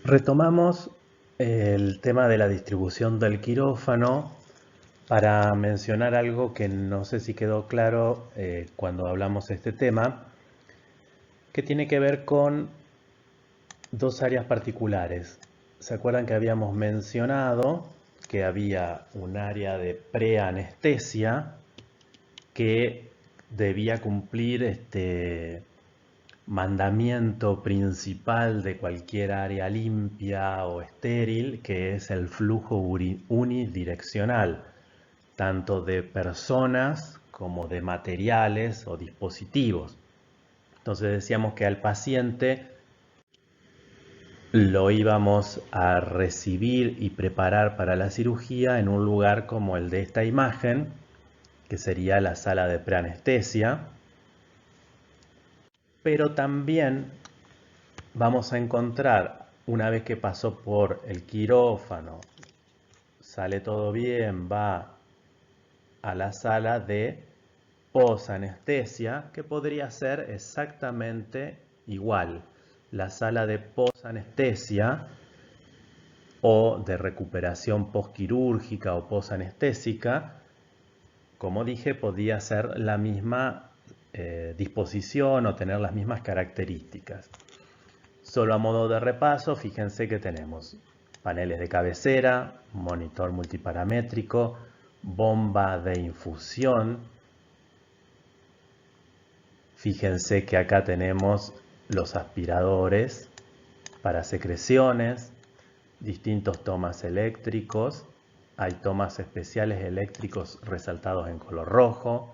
Retomamos el tema de la distribución del quirófano para mencionar algo que no sé si quedó claro cuando hablamos de este tema, que tiene que ver con dos áreas particulares. ¿Se acuerdan que habíamos mencionado que había un área de preanestesia que debía cumplir este mandamiento principal de cualquier área limpia o estéril, que es el flujo unidireccional, tanto de personas como de materiales o dispositivos? Entonces decíamos que al paciente lo íbamos a recibir y preparar para la cirugía en un lugar como el de esta imagen, que sería la sala de preanestesia, pero también vamos a encontrar, una vez que pasó por el quirófano, sale todo bien, va a la sala de posanestesia, que podría ser exactamente igual. La sala de posanestesia o de recuperación posquirúrgica o posanestésica, como dije, podía ser la misma disposición o tener las mismas características. Solo a modo de repaso, fíjense que tenemos paneles de cabecera, monitor multiparamétrico, bomba de infusión. Fíjense que acá tenemos los aspiradores para secreciones, distintos tomas eléctricos. Hay tomas especiales eléctricos resaltados en color rojo.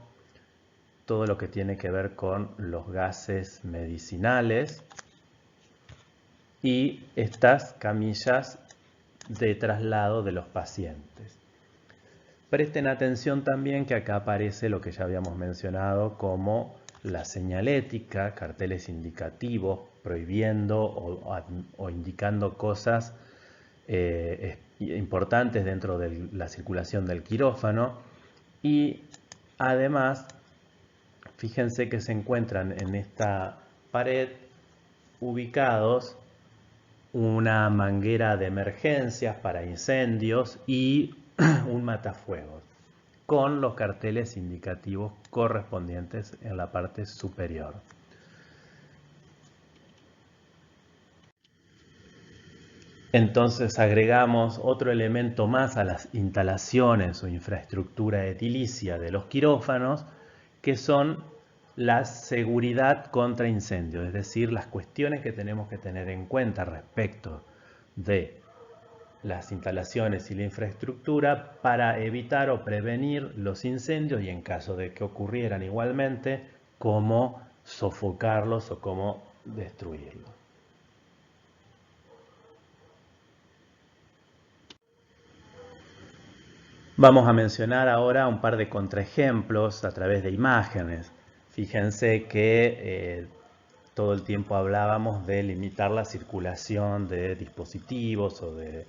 Todo lo que tiene que ver con los gases medicinales. Y estas camillas de traslado de los pacientes. Presten atención también que acá aparece lo que ya habíamos mencionado como la señalética, carteles indicativos prohibiendo o indicando cosas importantes dentro de la circulación del quirófano. Y además, fíjense que se encuentran en esta pared ubicados una manguera de emergencias para incendios y un matafuegos, con los carteles indicativos correspondientes en la parte superior. Entonces agregamos otro elemento más a las instalaciones o infraestructura edilicia de los quirófanos, que son la seguridad contra incendios, es decir, las cuestiones que tenemos que tener en cuenta respecto de las instalaciones y la infraestructura para evitar o prevenir los incendios y, en caso de que ocurrieran igualmente, cómo sofocarlos o cómo destruirlos. Vamos a mencionar ahora un par de contraejemplos a través de imágenes. Fíjense que todo el tiempo hablábamos de limitar la circulación de dispositivos o de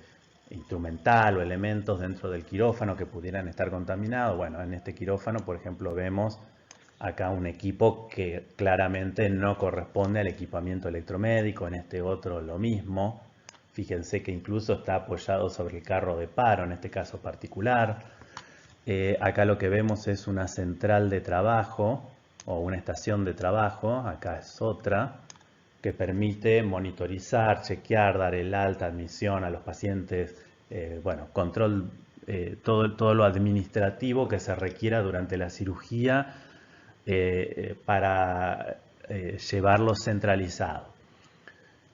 instrumental o elementos dentro del quirófano que pudieran estar contaminados. Bueno, en este quirófano, por ejemplo, vemos acá un equipo que claramente no corresponde al equipamiento electromédico, en este otro lo mismo. Fíjense que incluso está apoyado sobre el carro de paro, en este caso particular. Acá lo que vemos es una central de trabajo o una estación de trabajo, acá es otra, que permite monitorizar, chequear, dar el alta, admisión a los pacientes, bueno, control, todo lo administrativo que se requiera durante la cirugía para llevarlo centralizado.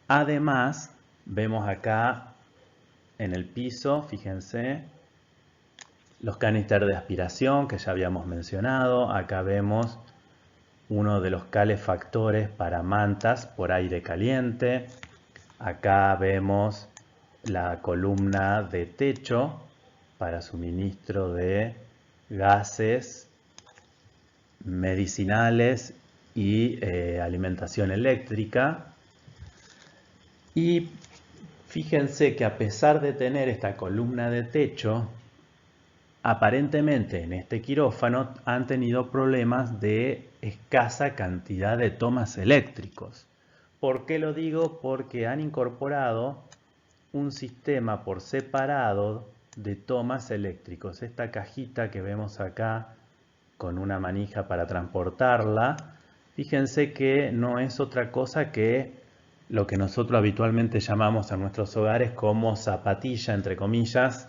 Además, vemos acá en el piso, fíjense, los canisters de aspiración que ya habíamos mencionado. Acá vemos uno de los calefactores para mantas por aire caliente. Acá vemos la columna de techo para suministro de gases medicinales y alimentación eléctrica. Y fíjense que a pesar de tener esta columna de techo, aparentemente en este quirófano han tenido problemas de escasa cantidad de tomas eléctricos. ¿Por qué lo digo? Porque han incorporado un sistema por separado de tomas eléctricos. Esta cajita que vemos acá con una manija para transportarla, fíjense que no es otra cosa que lo que nosotros habitualmente llamamos en nuestros hogares como zapatilla, entre comillas,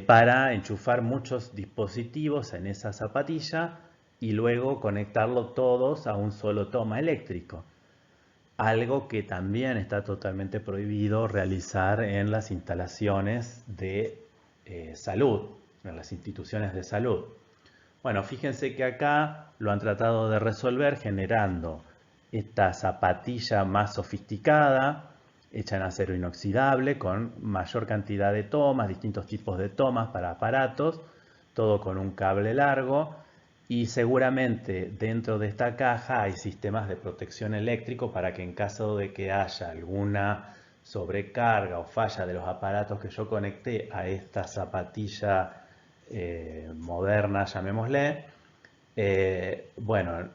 para enchufar muchos dispositivos en esa zapatilla y luego conectarlo todos a un solo toma eléctrico. Algo que también está totalmente prohibido realizar en las instalaciones de salud, en las instituciones de salud. Bueno, fíjense que acá lo han tratado de resolver generando esta zapatilla más sofisticada, hecha en acero inoxidable, con mayor cantidad de tomas, distintos tipos de tomas para aparatos, todo con un cable largo. Y seguramente dentro de esta caja hay sistemas de protección eléctrico para que en caso de que haya alguna sobrecarga o falla de los aparatos que yo conecté a esta zapatilla moderna, llamémosle, bueno,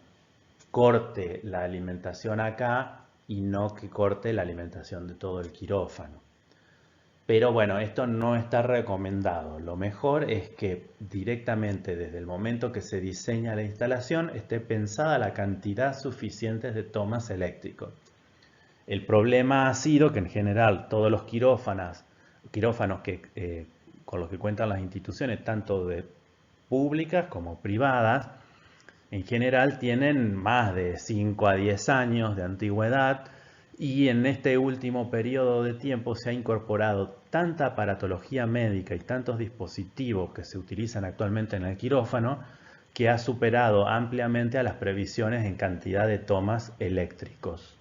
corte la alimentación acá y no que corte la alimentación de todo el quirófano. Pero bueno, esto no está recomendado. Lo mejor es que directamente desde el momento que se diseña la instalación esté pensada la cantidad suficiente de tomas eléctricos. El problema ha sido que en general todos los quirófanos que, con los que cuentan las instituciones, tanto de públicas como privadas, en general tienen más de 5 a 10 años de antigüedad y en este último periodo de tiempo se ha incorporado tanta aparatología médica y tantos dispositivos que se utilizan actualmente en el quirófano que ha superado ampliamente a las previsiones en cantidad de tomas eléctricos.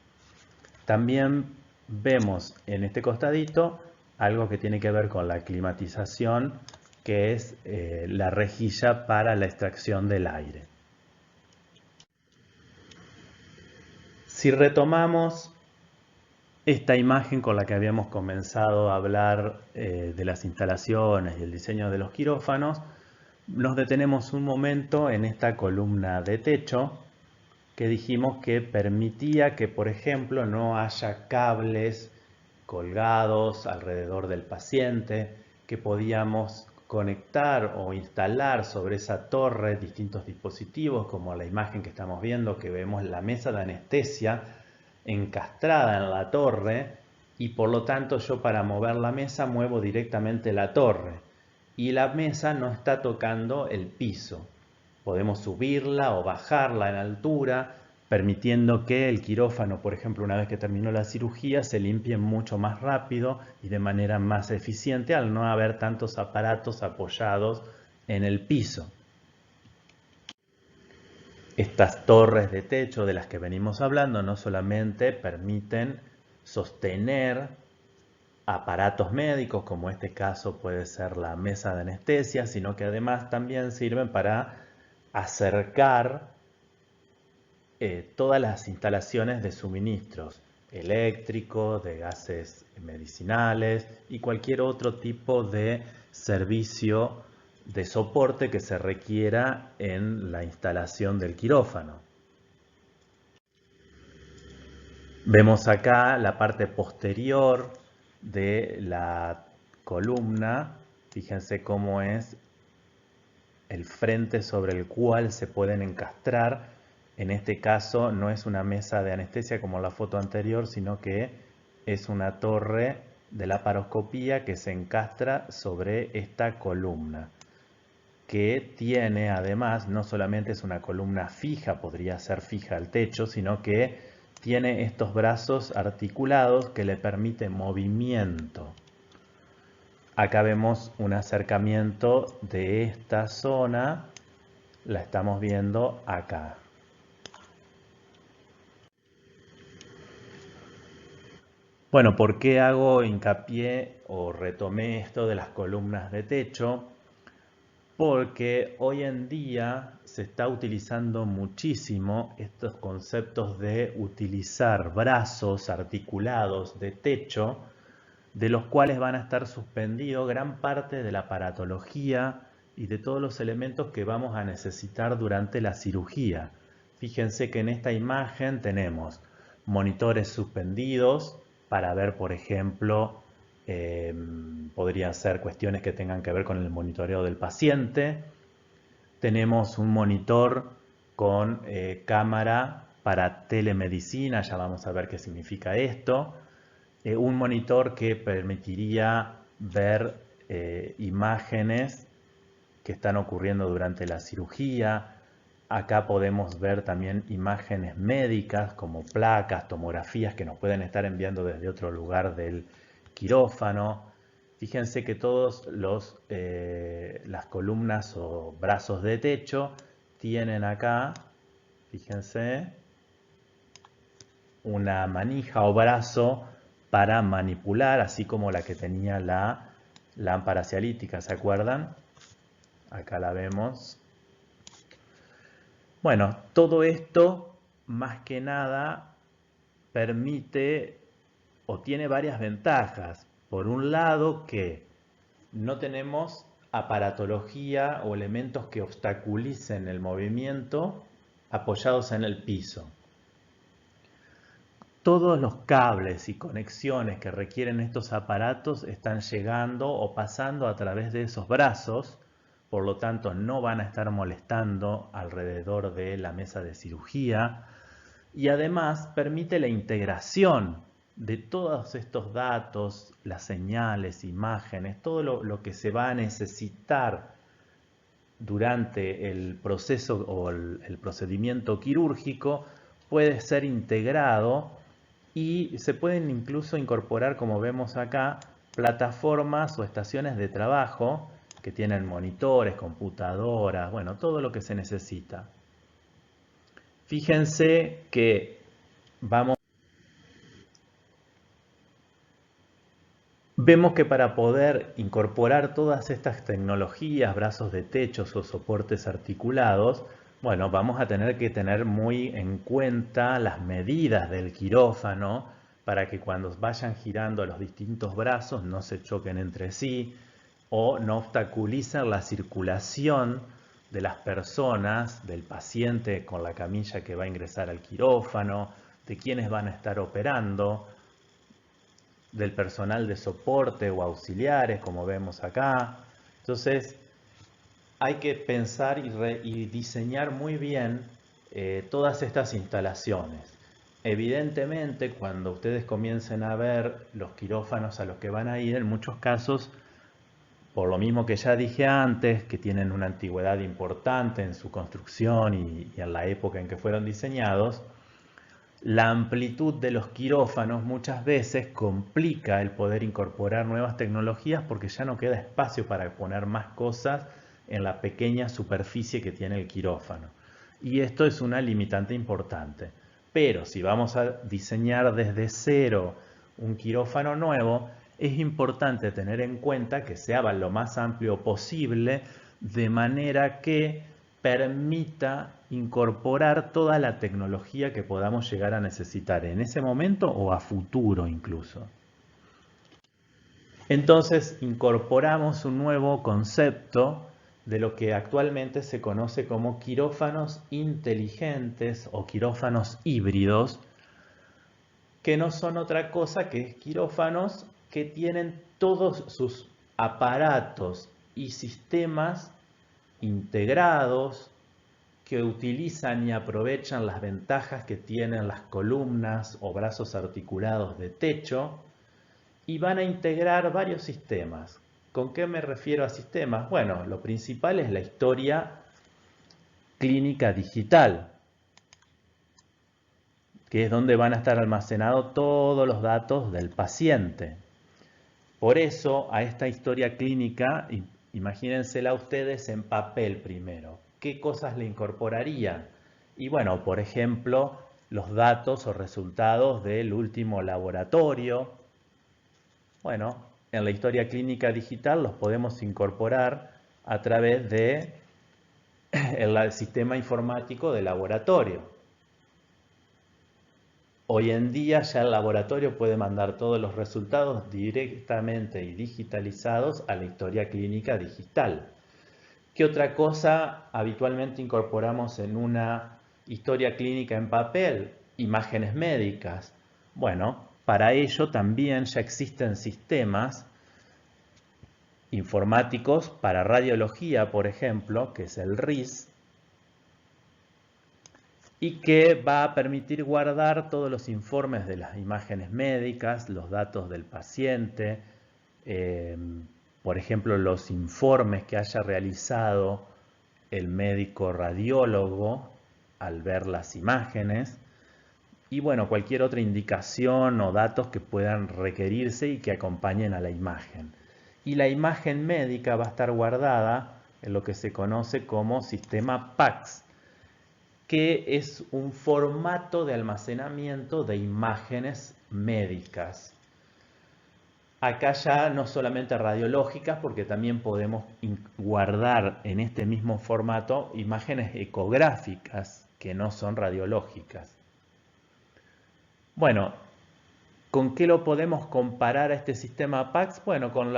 También vemos en este costadito algo que tiene que ver con la climatización, que es la rejilla para la extracción del aire. Si retomamos esta imagen con la que habíamos comenzado a hablar de las instalaciones y el diseño de los quirófanos, nos detenemos un momento en esta columna de techo que dijimos que permitía que, por ejemplo, no haya cables colgados alrededor del paciente, que podíamos conectar o instalar sobre esa torre distintos dispositivos, como la imagen que estamos viendo, que vemos la mesa de anestesia encastrada en la torre, y por lo tanto yo para mover la mesa muevo directamente la torre y la mesa no está tocando el piso. Podemos subirla o bajarla en altura, permitiendo que el quirófano, por ejemplo, una vez que terminó la cirugía, se limpie mucho más rápido y de manera más eficiente al no haber tantos aparatos apoyados en el piso. Estas torres de techo de las que venimos hablando no solamente permiten sostener aparatos médicos, como este caso puede ser la mesa de anestesia, sino que además también sirven para acercar todas las instalaciones de suministros eléctricos, de gases medicinales y cualquier otro tipo de servicio de soporte que se requiera en la instalación del quirófano. Vemos acá la parte posterior de la columna. Fíjense cómo es el frente sobre el cual se pueden encastrar. En este caso no es una mesa de anestesia como la foto anterior, sino que es una torre de laparoscopía que se encastra sobre esta columna, que tiene además, no solamente es una columna fija, podría ser fija al techo, sino que tiene estos brazos articulados que le permiten movimiento. Acá vemos un acercamiento de esta zona, la estamos viendo acá. Bueno, ¿por qué hago hincapié o retomé esto de las columnas de techo? Porque hoy en día se está utilizando muchísimo estos conceptos de utilizar brazos articulados de techo, de los cuales van a estar suspendidos gran parte de la aparatología y de todos los elementos que vamos a necesitar durante la cirugía. Fíjense que en esta imagen tenemos monitores suspendidos para ver, por ejemplo, Podrían ser cuestiones que tengan que ver con el monitoreo del paciente. Tenemos un monitor con cámara para telemedicina, ya vamos a ver qué significa esto. Un monitor que permitiría ver imágenes que están ocurriendo durante la cirugía. Acá podemos ver también imágenes médicas como placas, tomografías que nos pueden estar enviando desde otro lugar del quirófano. Fíjense que todos las columnas o brazos de techo tienen acá, fíjense, una manija o brazo para manipular, así como la que tenía la lámpara cialítica, ¿se acuerdan? Acá la vemos. Bueno, todo esto más que nada permite o tiene varias ventajas. Por un lado, que no tenemos aparatología o elementos que obstaculicen el movimiento apoyados en el piso. Todos los cables y conexiones que requieren estos aparatos están llegando o pasando a través de esos brazos, por lo tanto no van a estar molestando alrededor de la mesa de cirugía, y además permite la integración de todos estos datos, las señales, imágenes, todo lo que se va a necesitar durante el proceso o el procedimiento quirúrgico puede ser integrado y se pueden incluso incorporar, como vemos acá, plataformas o estaciones de trabajo que tienen monitores, computadoras, bueno, todo lo que se necesita. Fíjense que vemos que para poder incorporar todas estas tecnologías, brazos de techos o soportes articulados, bueno, vamos a tener que tener muy en cuenta las medidas del quirófano para que cuando vayan girando los distintos brazos no se choquen entre sí o no obstaculicen la circulación de las personas, del paciente con la camilla que va a ingresar al quirófano, de quienes van a estar operando, del personal de soporte o auxiliares, como vemos acá. Entonces, hay que pensar y diseñar muy bien todas estas instalaciones. Evidentemente, cuando ustedes comiencen a ver los quirófanos a los que van a ir, en muchos casos, por lo mismo que ya dije antes, que tienen una antigüedad importante en su construcción y en la época en que fueron diseñados, la amplitud de los quirófanos muchas veces complica el poder incorporar nuevas tecnologías porque ya no queda espacio para poner más cosas en la pequeña superficie que tiene el quirófano. Y esto es una limitante importante. Pero si vamos a diseñar desde cero un quirófano nuevo, es importante tener en cuenta que sea lo más amplio posible de manera que permita incorporar toda la tecnología que podamos llegar a necesitar en ese momento o a futuro incluso. Entonces incorporamos un nuevo concepto de lo que actualmente se conoce como quirófanos inteligentes o quirófanos híbridos, que no son otra cosa que quirófanos que tienen todos sus aparatos y sistemas integrados, que utilizan y aprovechan las ventajas que tienen las columnas o brazos articulados de techo y van a integrar varios sistemas. ¿Con qué me refiero a sistemas? Bueno, lo principal es la historia clínica digital, que es donde van a estar almacenados todos los datos del paciente. Por eso, a esta historia clínica, imagínensela ustedes en papel primero. ¿Qué cosas le incorporarían? Y bueno, por ejemplo, los datos o resultados del último laboratorio. Bueno, en la historia clínica digital los podemos incorporar a través de el sistema informático de laboratorio. Hoy en día ya el laboratorio puede mandar todos los resultados directamente y digitalizados a la historia clínica digital. ¿Qué otra cosa habitualmente incorporamos en una historia clínica en papel? Imágenes médicas. Bueno, Para ello también ya existen sistemas informáticos para radiología, por ejemplo, que es el RIS, y que va a permitir guardar todos los informes de las imágenes médicas, los datos del paciente, eh, por ejemplo, los informes que haya realizado el médico radiólogo al ver las imágenes, y bueno, cualquier otra indicación o datos que puedan requerirse y que acompañen a la imagen. Y la imagen médica va a estar guardada en lo que se conoce como sistema PACS, que es un formato de almacenamiento de imágenes médicas. Acá ya no solamente radiológicas, porque también podemos guardar en este mismo formato imágenes ecográficas que no son radiológicas. Bueno, ¿con qué lo podemos comparar a este sistema PACS? Bueno, con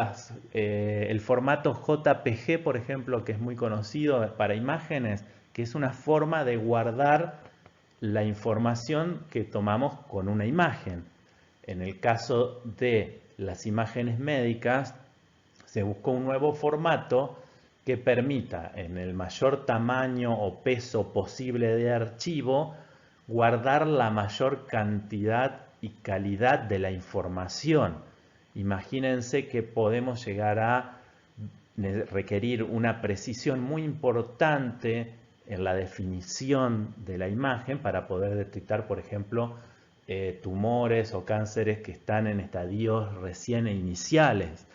el formato JPG, por ejemplo, que es muy conocido para imágenes, que es una forma de guardar la información que tomamos con una imagen. En el caso de las imágenes médicas, se buscó un nuevo formato que permita, en el mayor tamaño o peso posible de archivo, guardar la mayor cantidad y calidad de la información. Imagínense que podemos llegar a requerir una precisión muy importante en la definición de la imagen para poder detectar, por ejemplo, tumores o cánceres que están en estadios recién iniciales.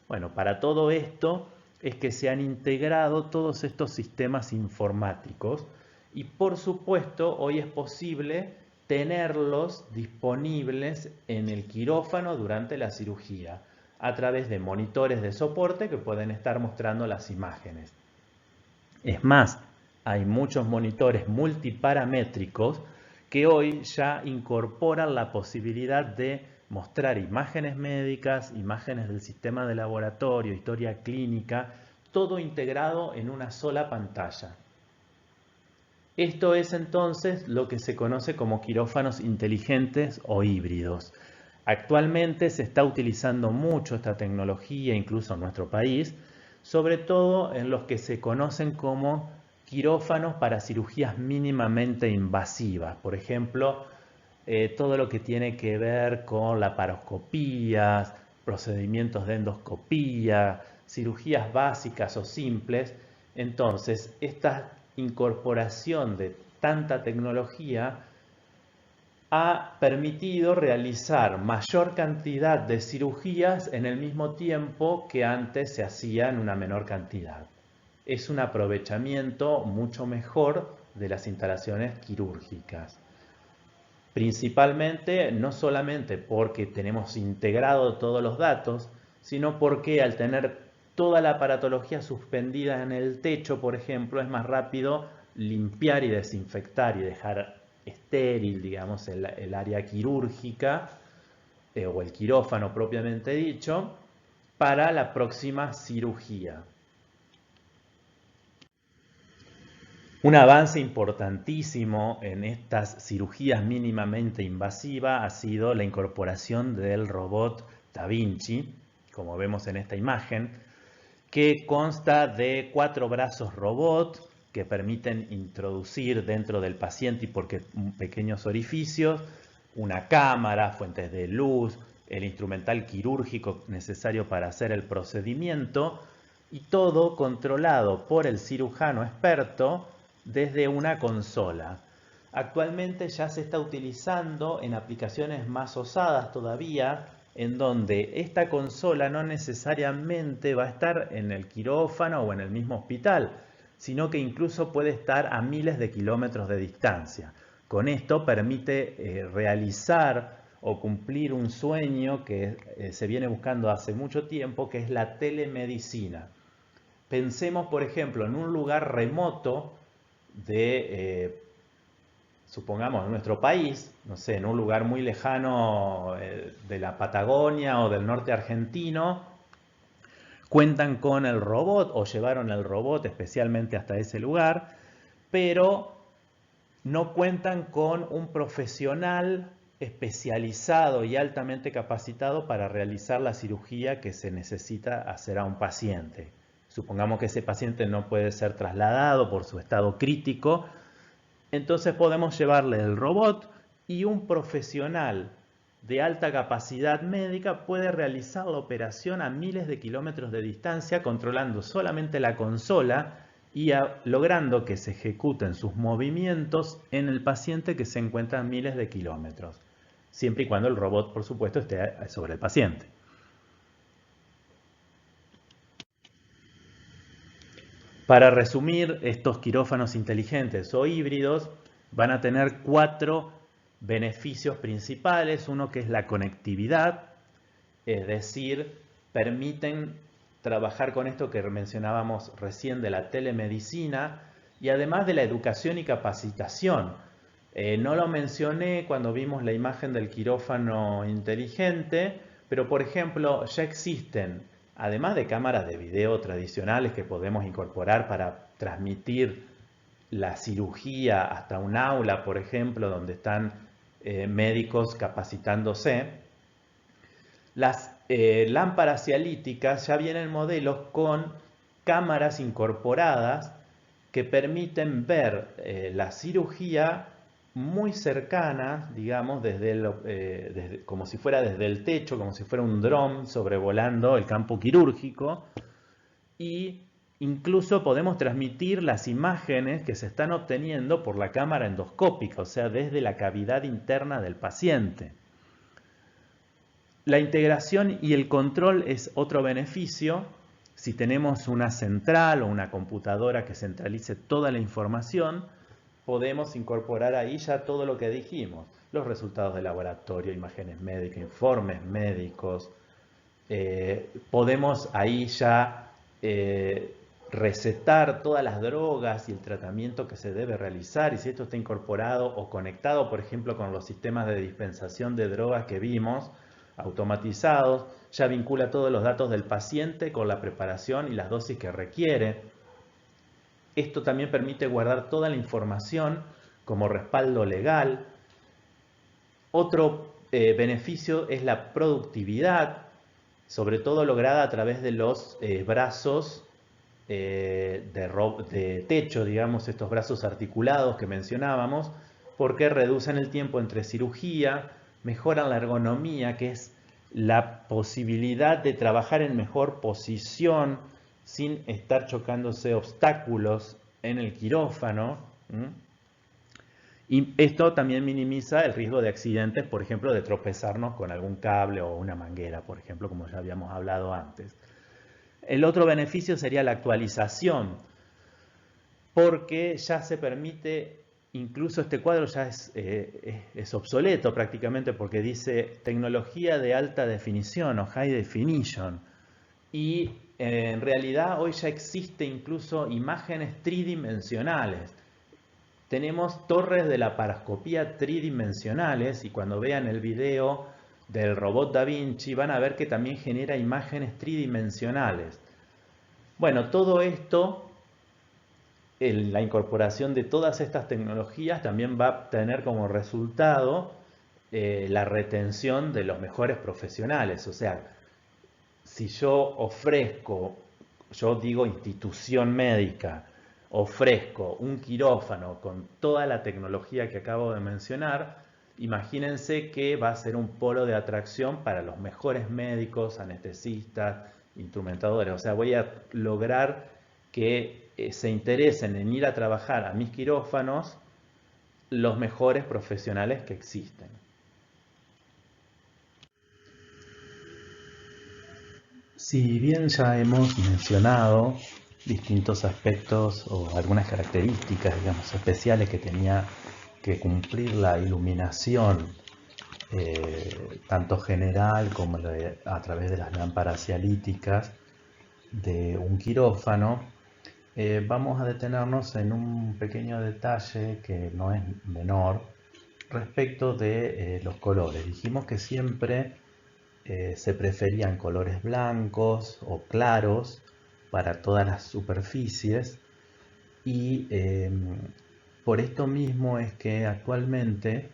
Bueno, para todo esto es que se han integrado todos estos sistemas informáticos y por supuesto hoy es posible tenerlos disponibles en el quirófano durante la cirugía a través de monitores de soporte que pueden estar mostrando las imágenes. Es más, hay muchos monitores multiparamétricos que hoy ya incorporan la posibilidad de mostrar imágenes médicas, imágenes del sistema de laboratorio, historia clínica, todo integrado en una sola pantalla. Esto es entonces lo que se conoce como quirófanos inteligentes o híbridos. Actualmente se está utilizando mucho esta tecnología, incluso en nuestro país, sobre todo en los que se conocen como quirófanos para cirugías mínimamente invasivas. Por ejemplo, todo lo que tiene que ver con laparoscopías, procedimientos de endoscopía, cirugías básicas o simples. Entonces, esta incorporación de tanta tecnología ha permitido realizar mayor cantidad de cirugías en el mismo tiempo que antes se hacía en una menor cantidad. Es un aprovechamiento mucho mejor de las instalaciones quirúrgicas. Principalmente, no solamente porque tenemos integrado todos los datos, sino porque al tener toda la aparatología suspendida en el techo, por ejemplo, es más rápido limpiar y desinfectar y dejar estéril, digamos, el área quirúrgica o el quirófano propiamente dicho, para la próxima cirugía. Un avance importantísimo en estas cirugías mínimamente invasivas ha sido la incorporación del robot Da Vinci, como vemos en esta imagen, que consta de 4 brazos robot que permiten introducir dentro del paciente y por pequeños orificios una cámara, fuentes de luz, el instrumental quirúrgico necesario para hacer el procedimiento y todo controlado por el cirujano experto desde una consola. Actualmente ya se está utilizando en aplicaciones más osadas todavía, en donde esta consola no necesariamente va a estar en el quirófano o en el mismo hospital, sino que incluso puede estar a miles de kilómetros de distancia. Con esto permite realizar o cumplir un sueño que se viene buscando hace mucho tiempo, que es la telemedicina. Pensemos, por ejemplo, en un lugar remoto de, supongamos, en nuestro país, no sé, en un lugar muy lejano de la Patagonia o del norte argentino, cuentan con el robot o llevaron el robot especialmente hasta ese lugar, pero no cuentan con un profesional especializado y altamente capacitado para realizar la cirugía que se necesita hacer a un paciente. Supongamos que ese paciente no puede ser trasladado por su estado crítico, entonces podemos llevarle el robot y un profesional de alta capacidad médica puede realizar la operación a miles de kilómetros de distancia controlando solamente la consola y logrando que se ejecuten sus movimientos en el paciente que se encuentra a miles de kilómetros, siempre y cuando el robot, por supuesto, esté sobre el paciente. Para resumir, estos quirófanos inteligentes o híbridos van a tener 4 beneficios principales. Uno que es la conectividad, es decir, permiten trabajar con esto que mencionábamos recién de la telemedicina y además de la educación y capacitación. No lo mencioné cuando vimos la imagen del quirófano inteligente, pero por ejemplo ya existen, además de cámaras de video tradicionales que podemos incorporar para transmitir la cirugía hasta un aula, por ejemplo, donde están médicos capacitándose, las lámparas cialíticas ya vienen modelos con cámaras incorporadas que permiten ver la cirugía muy cercana, digamos, como si fuera desde el techo, como si fuera un dron sobrevolando el campo quirúrgico, y incluso podemos transmitir las imágenes que se están obteniendo por la cámara endoscópica, o sea, desde la cavidad interna del paciente. La integración y el control es otro beneficio. Si tenemos una central o una computadora que centralice toda la información, podemos incorporar ahí ya todo lo que dijimos. Los resultados de laboratorio, imágenes médicas, informes médicos. Podemos ahí ya recetar todas las drogas y el tratamiento que se debe realizar, y si esto está incorporado o conectado, por ejemplo, con los sistemas de dispensación de drogas que vimos, automatizados, ya vincula todos los datos del paciente con la preparación y las dosis que requiere. Esto también permite guardar toda la información como respaldo legal. Otro beneficio es la productividad, sobre todo lograda a través de los brazos de techo, digamos, estos brazos articulados que mencionábamos, porque reducen el tiempo entre cirugía, mejoran la ergonomía, que es la posibilidad de trabajar en mejor posición sin estar chocándose obstáculos en el quirófano. Y esto también minimiza el riesgo de accidentes, por ejemplo, de tropezarnos con algún cable o una manguera, por ejemplo, como ya habíamos hablado antes. El otro beneficio sería la actualización, porque ya se permite, incluso este cuadro ya es obsoleto prácticamente porque dice tecnología de alta definición o high definition. Y en realidad hoy ya existe incluso imágenes tridimensionales. Tenemos torres de laparoscopía tridimensionales y cuando vean el video del robot Da Vinci van a ver que también genera imágenes tridimensionales. Bueno, todo esto, la incorporación de todas estas tecnologías también va a tener como resultado la retención de los mejores profesionales. O sea, si yo digo institución médica, ofrezco un quirófano con toda la tecnología que acabo de mencionar, imagínense que va a ser un polo de atracción para los mejores médicos, anestesistas, instrumentadores. O sea, voy a lograr que se interesen en ir a trabajar a mis quirófanos los mejores profesionales que existen. Si bien ya hemos mencionado distintos aspectos o algunas características, digamos, especiales que tenía que cumplir la iluminación, tanto general como a través de las lámparas cialíticas de un quirófano, vamos a detenernos en un pequeño detalle que no es menor respecto de los colores. Dijimos que siempre se preferían colores blancos o claros para todas las superficies y por esto mismo es que actualmente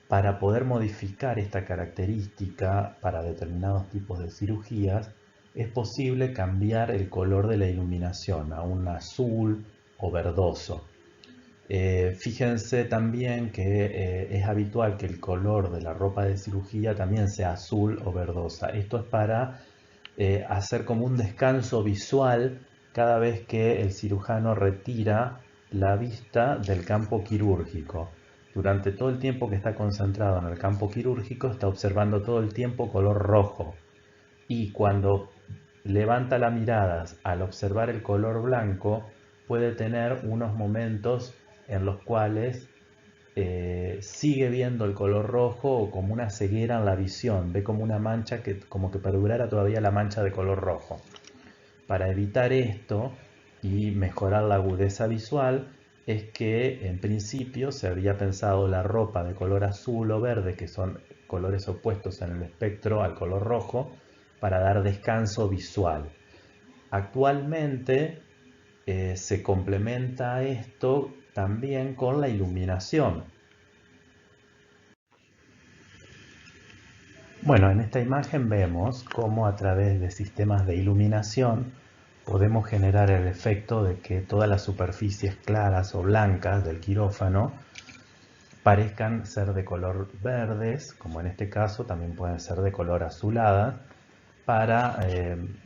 Para poder modificar esta característica para determinados tipos de cirugías, es posible cambiar el color de la iluminación a un azul o verdoso. Fíjense también que es habitual que el color de la ropa de cirugía también sea azul o verdosa. Esto es para hacer como un descanso visual cada vez que el cirujano retira la vista del campo quirúrgico. Durante todo el tiempo que está concentrado en el campo quirúrgico está observando todo el tiempo color rojo. Y cuando levanta la mirada al observar el color blanco, puede tener unos momentos en los cuales sigue viendo el color rojo o como una ceguera en la visión, ve como una mancha que como que perdurara todavía la mancha de color rojo. Para evitar esto y mejorar la agudeza visual es que en principio se había pensado la ropa de color azul o verde, que son colores opuestos en el espectro al color rojo, para dar descanso visual. Actualmente se complementa esto también con la iluminación. Bueno, en esta imagen vemos cómo a través de sistemas de iluminación podemos generar el efecto de que todas las superficies claras o blancas del quirófano parezcan ser de color verdes, como en este caso también pueden ser de color azulada, para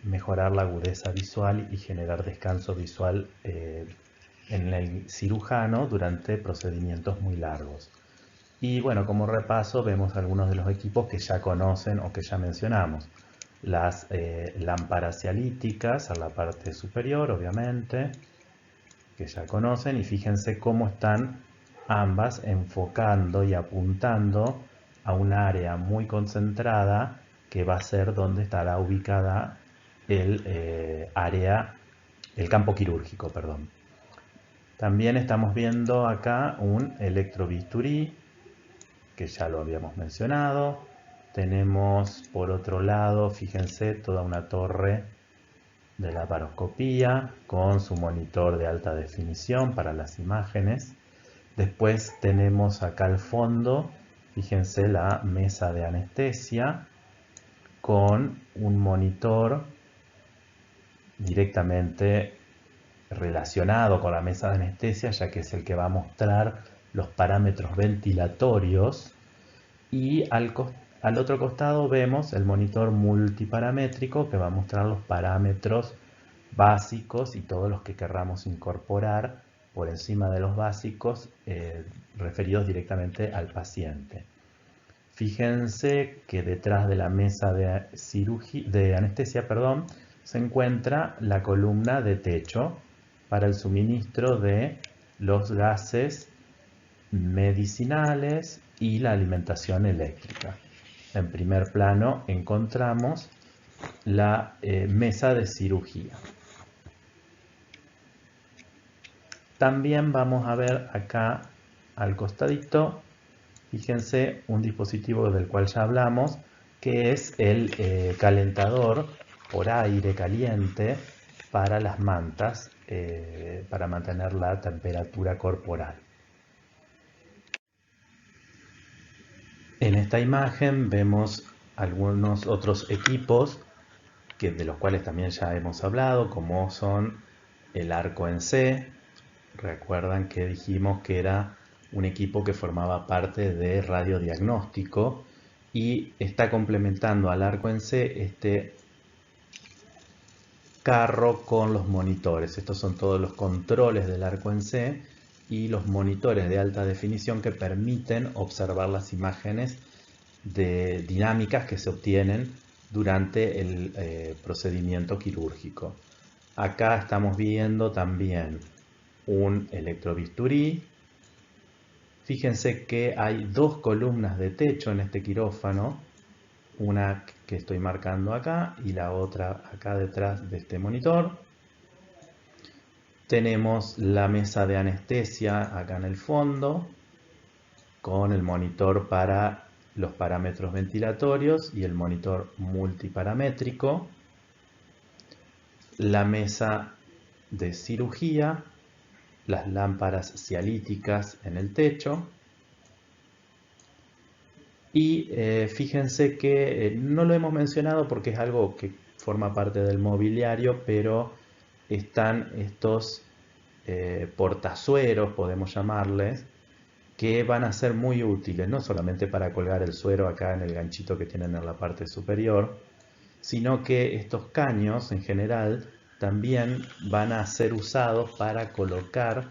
mejorar la agudeza visual y generar descanso visual en el cirujano durante procedimientos muy largos. Y bueno, como repaso vemos algunos de los equipos que ya conocen o que ya mencionamos. Las lámparas cialíticas a la parte superior, obviamente, que ya conocen, y fíjense cómo están ambas enfocando y apuntando a un área muy concentrada que va a ser donde estará ubicada el campo quirúrgico, perdón. También estamos viendo acá un electrobisturí, que ya lo habíamos mencionado. Tenemos por otro lado, fíjense, toda una torre de laparoscopía con su monitor de alta definición para las imágenes. Después tenemos acá al fondo, fíjense, la mesa de anestesia con un monitor directamente relacionado con la mesa de anestesia, ya que es el que va a mostrar los parámetros ventilatorios. Y al otro costado vemos el monitor multiparamétrico que va a mostrar los parámetros básicos y todos los que querramos incorporar por encima de los básicos referidos directamente al paciente. Fíjense que detrás de la mesa de anestesia, se encuentra la columna de techo para el suministro de los gases medicinales y la alimentación eléctrica. En primer plano encontramos la mesa de cirugía. También vamos a ver acá al costadito, fíjense, un dispositivo del cual ya hablamos, que es el calentador por aire caliente para las mantas, para mantener la temperatura corporal. En esta imagen vemos algunos otros equipos de los cuales también ya hemos hablado, como son el arco en C. Recuerdan que dijimos que era un equipo que formaba parte de radiodiagnóstico y está complementando al arco en C este carro con los monitores. Estos son todos los controles del arco en C y los monitores de alta definición que permiten observar las imágenes dinámicas que se obtienen durante el procedimiento quirúrgico. Acá estamos viendo también un electrobisturí. Fíjense que hay dos columnas de techo en este quirófano, una que estoy marcando acá y la otra acá detrás de este monitor. Tenemos la mesa de anestesia acá en el fondo con el monitor para los parámetros ventilatorios y el monitor multiparamétrico. La mesa de cirugía, las lámparas cialíticas en el techo. Y fíjense que no lo hemos mencionado porque es algo que forma parte del mobiliario, pero están estos portazueros, podemos llamarles, que van a ser muy útiles, no solamente para colgar el suero acá en el ganchito que tienen en la parte superior, sino que estos caños en general también van a ser usados para colocar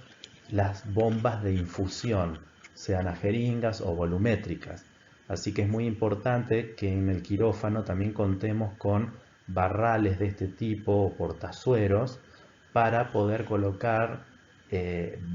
las bombas de infusión, sean a jeringas o volumétricas. Así que es muy importante que en el quirófano también contemos con barrales de este tipo o portazueros para poder colocar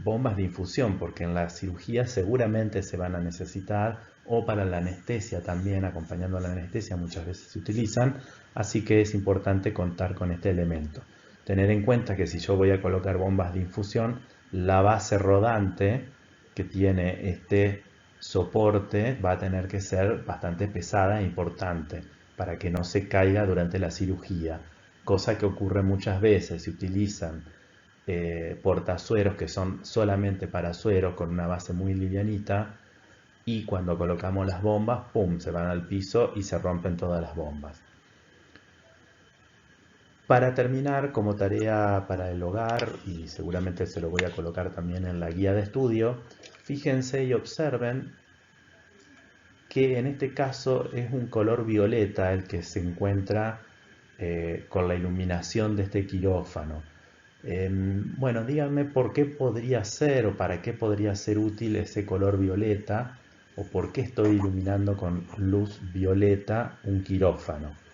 bombas de infusión, porque en la cirugía seguramente se van a necesitar, o para la anestesia también, acompañando a la anestesia muchas veces se utilizan, así que es importante contar con este elemento. Tener en cuenta que si yo voy a colocar bombas de infusión, la base rodante que tiene este soporte va a tener que ser bastante pesada e importante para que no se caiga durante la cirugía, cosa que ocurre muchas veces. Se utilizan portazueros que son solamente para suero con una base muy livianita, y cuando colocamos las bombas, ¡pum!, se van al piso y se rompen todas las bombas. Para terminar, como tarea para el hogar, y seguramente se lo voy a colocar también en la guía de estudio, fíjense y observen que en este caso es un color violeta el que se encuentra con la iluminación de este quirófano. Bueno, díganme por qué podría ser o para qué podría ser útil ese color violeta, o por qué estoy iluminando con luz violeta un quirófano.